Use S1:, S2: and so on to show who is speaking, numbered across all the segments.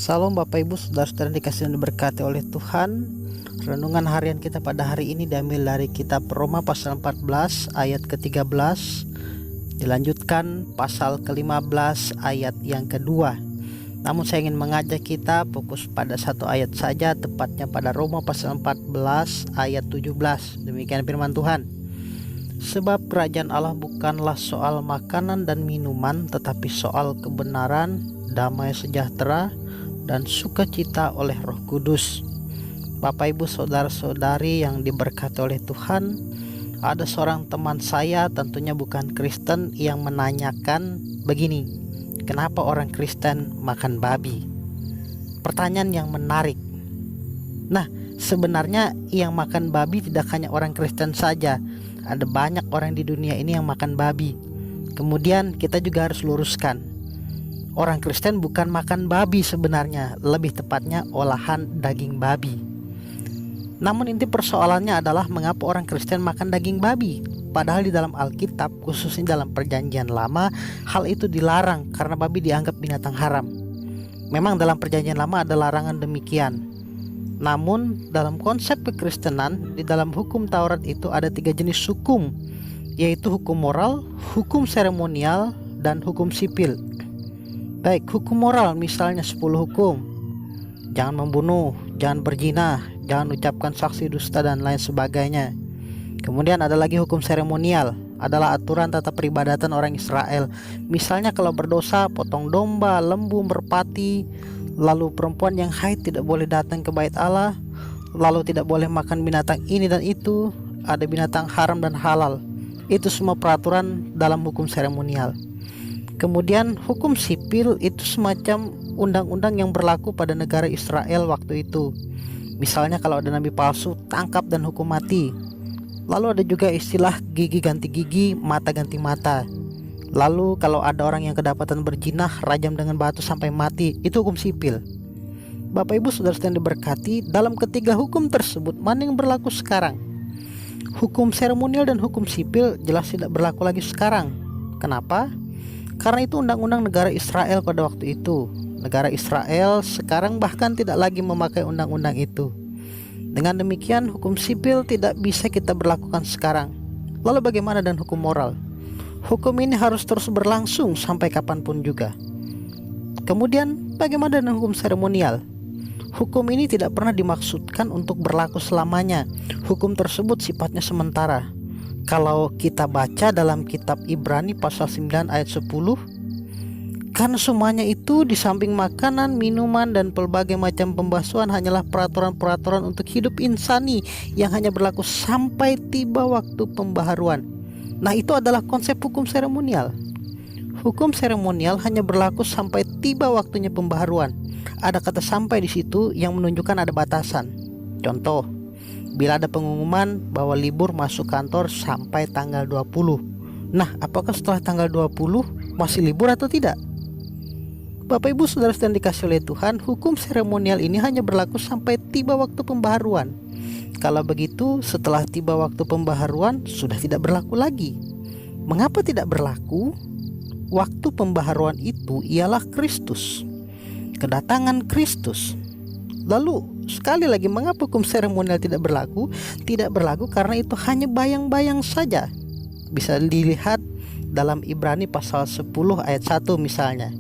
S1: Salam Bapak Ibu Saudara-saudara dikasihi dan diberkati oleh Tuhan. Renungan harian kita pada hari ini diambil dari kitab Roma pasal 14 ayat ke-13, dilanjutkan pasal ke-15 ayat yang kedua. Namun saya ingin mengajak kita fokus pada satu ayat saja, tepatnya pada Roma pasal 14 ayat 17. Demikian firman Tuhan. Sebab kerajaan Allah bukanlah soal makanan dan minuman, tetapi soal kebenaran, damai sejahtera, dan sukacita oleh Roh Kudus. Bapak Ibu saudara-saudari yang diberkati oleh Tuhan, ada seorang teman saya, tentunya bukan Kristen, yang menanyakan begini, kenapa orang Kristen makan babi? Pertanyaan yang menarik. Nah, sebenarnya yang makan babi tidak hanya orang Kristen saja. Ada banyak orang di dunia ini yang makan babi. Kemudian kita juga harus luruskan, orang Kristen bukan makan babi sebenarnya, lebih tepatnya olahan daging babi. Namun inti persoalannya adalah mengapa orang Kristen makan daging babi, padahal di dalam Alkitab, khususnya dalam Perjanjian Lama, hal itu dilarang karena babi dianggap binatang haram. Memang dalam Perjanjian Lama ada larangan demikian. Namun dalam konsep kekristenan, di dalam hukum Taurat itu ada 3 jenis hukum, yaitu hukum moral, hukum seremonial, dan hukum sipil. Baik, hukum moral misalnya 10 hukum. Jangan membunuh, jangan berzina, jangan ucapkan saksi dusta, dan lain sebagainya. Kemudian ada lagi hukum seremonial, adalah aturan tata peribadatan orang Israel. Misalnya kalau berdosa, potong domba, lembu, merpati. Lalu perempuan yang haid tidak boleh datang ke bait Allah. Lalu tidak boleh makan binatang ini dan itu. Ada binatang haram dan halal. Itu semua peraturan dalam hukum seremonial. Kemudian hukum sipil itu semacam undang-undang yang berlaku pada negara Israel waktu itu. Misalnya kalau ada nabi palsu, tangkap dan hukum mati. Lalu ada juga istilah gigi ganti gigi, mata ganti mata. Lalu kalau ada orang yang kedapatan berzinah, rajam dengan batu sampai mati. Itu hukum sipil. Bapak Ibu saudara-saudara yang diberkati, dalam ketiga hukum tersebut mana yang berlaku sekarang? Hukum seremonial dan hukum sipil jelas tidak berlaku lagi sekarang. Kenapa? Karena itu undang-undang negara Israel pada waktu itu. Negara Israel sekarang bahkan tidak lagi memakai undang-undang itu. Dengan demikian hukum sipil tidak bisa kita berlakukan sekarang. Lalu bagaimana dengan hukum moral? Hukum ini harus terus berlangsung sampai kapanpun juga. Kemudian bagaimana dengan hukum seremonial? Hukum ini tidak pernah dimaksudkan untuk berlaku selamanya. Hukum tersebut sifatnya sementara. Kalau kita baca dalam kitab Ibrani pasal 9 ayat 10, karena semuanya itu di samping makanan, minuman, dan pelbagai macam pembasuhan hanyalah peraturan-peraturan untuk hidup insani yang hanya berlaku sampai tiba waktu pembaharuan. Nah, itu adalah konsep hukum seremonial. Hukum seremonial hanya berlaku sampai tiba waktunya pembaharuan. Ada kata sampai di situ yang menunjukkan ada batasan. Contoh, bila ada pengumuman bahwa libur masuk kantor sampai tanggal 20. Nah, apakah setelah tanggal 20 masih libur atau tidak? Bapak Ibu saudara-saudara yang dikasihi oleh Tuhan, hukum seremonial ini hanya berlaku sampai tiba waktu pembaharuan. Kalau begitu, setelah tiba waktu pembaharuan sudah tidak berlaku lagi. Mengapa tidak berlaku? Waktu pembaharuan itu ialah Kristus, kedatangan Kristus. Lalu sekali lagi, mengapa hukum seremonial tidak berlaku? Tidak berlaku karena itu hanya bayang-bayang saja. Bisa dilihat dalam Ibrani pasal 10 ayat 1 misalnya.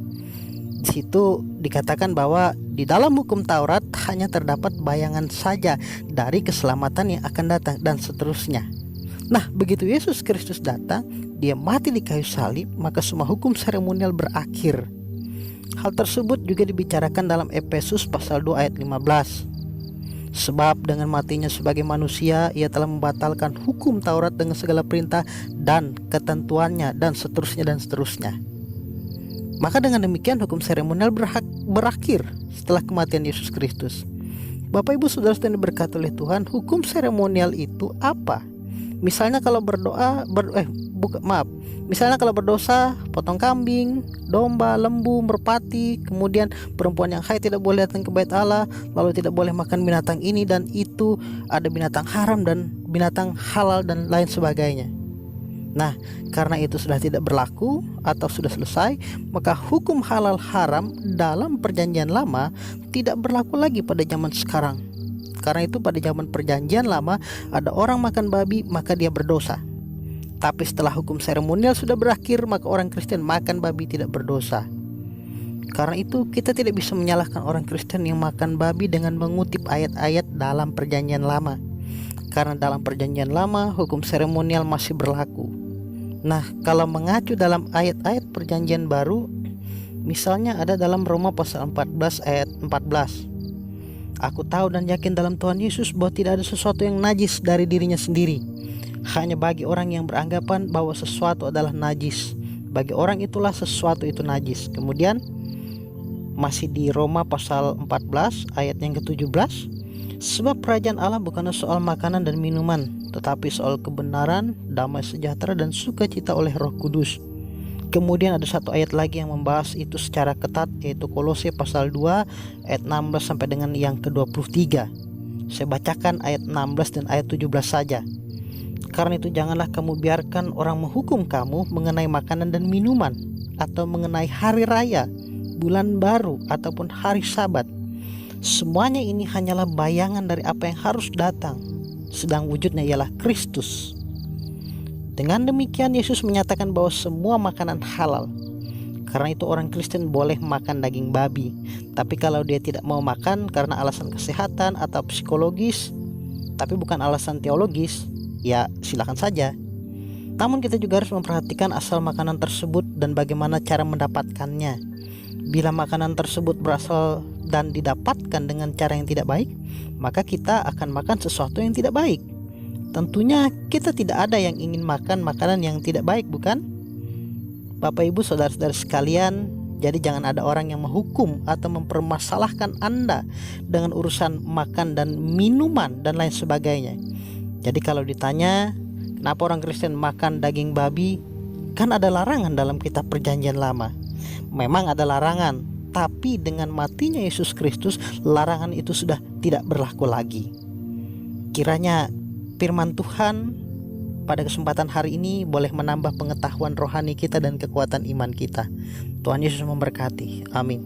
S1: Di situ dikatakan bahwa di dalam hukum Taurat hanya terdapat bayangan saja dari keselamatan yang akan datang, dan seterusnya. Nah, begitu Yesus Kristus datang, dia mati di kayu salib, maka semua hukum seremonial berakhir. Hal tersebut juga dibicarakan dalam Efesus pasal 2 ayat 15. Sebab dengan matinya sebagai manusia, ia telah membatalkan hukum Taurat dengan segala perintah dan ketentuannya, dan seterusnya dan seterusnya. Maka dengan demikian hukum seremonial berakhir setelah kematian Yesus Kristus. Bapak Ibu saudara-saudara yang diberkati oleh Tuhan, hukum seremonial itu apa? Misalnya kalau misalnya kalau berdosa, potong kambing, domba, lembu, merpati. Kemudian perempuan yang haid tidak boleh datang ke bait Allah. Lalu tidak boleh makan binatang ini dan itu. Ada binatang haram dan binatang halal dan lain sebagainya. Nah, karena itu sudah tidak berlaku atau sudah selesai, maka hukum halal haram dalam perjanjian lama tidak berlaku lagi pada zaman sekarang. Karena itu pada zaman perjanjian lama ada orang makan babi maka dia berdosa. Tapi setelah hukum seremonial sudah berakhir, maka orang Kristen makan babi tidak berdosa. Karena itu kita tidak bisa menyalahkan orang Kristen yang makan babi dengan mengutip ayat-ayat dalam perjanjian lama. Karena dalam perjanjian lama hukum seremonial masih berlaku. Nah, kalau mengacu dalam ayat-ayat perjanjian baru, misalnya ada dalam Roma pasal 14 ayat 14. Aku tahu dan yakin dalam Tuhan Yesus bahwa tidak ada sesuatu yang najis dari dirinya sendiri. Hanya bagi orang yang beranggapan bahwa sesuatu adalah najis, bagi orang itulah sesuatu itu najis. Kemudian masih di Roma pasal 14 ayat yang ke-17. Sebab kerajaan Allah bukanlah soal makanan dan minuman, tetapi soal kebenaran, damai sejahtera dan sukacita oleh Roh Kudus. Kemudian ada satu ayat lagi yang membahas itu secara ketat, yaitu Kolose pasal 2 ayat 16 sampai dengan yang ke-23. Saya bacakan ayat 16 dan ayat 17 saja. Karena itu janganlah kamu biarkan orang menghukum kamu mengenai makanan dan minuman, atau mengenai hari raya, bulan baru, ataupun hari Sabat. Semuanya ini hanyalah bayangan dari apa yang harus datang, sedang wujudnya ialah Kristus. Dengan demikian Yesus menyatakan bahwa semua makanan halal. Karena itu orang Kristen boleh makan daging babi. Tapi kalau dia tidak mau makan karena alasan kesehatan atau psikologis, tapi bukan alasan teologis, ya silakan saja. Namun kita juga harus memperhatikan asal makanan tersebut dan bagaimana cara mendapatkannya. Bila makanan tersebut berasal dan didapatkan dengan cara yang tidak baik, maka kita akan makan sesuatu yang tidak baik. Tentunya kita tidak ada yang ingin makan makanan yang tidak baik, bukan? Bapak Ibu saudara-saudara sekalian, jadi jangan ada orang yang menghukum atau mempermasalahkan Anda dengan urusan makan dan minuman dan lain sebagainya. Jadi kalau ditanya kenapa orang Kristen makan daging babi, kan ada larangan dalam kitab perjanjian lama. Memang ada larangan, tapi dengan matinya Yesus Kristus, larangan itu sudah tidak berlaku lagi. Kiranya firman Tuhan pada kesempatan hari ini boleh menambah pengetahuan rohani kita dan kekuatan iman kita. Tuhan Yesus memberkati. Amin.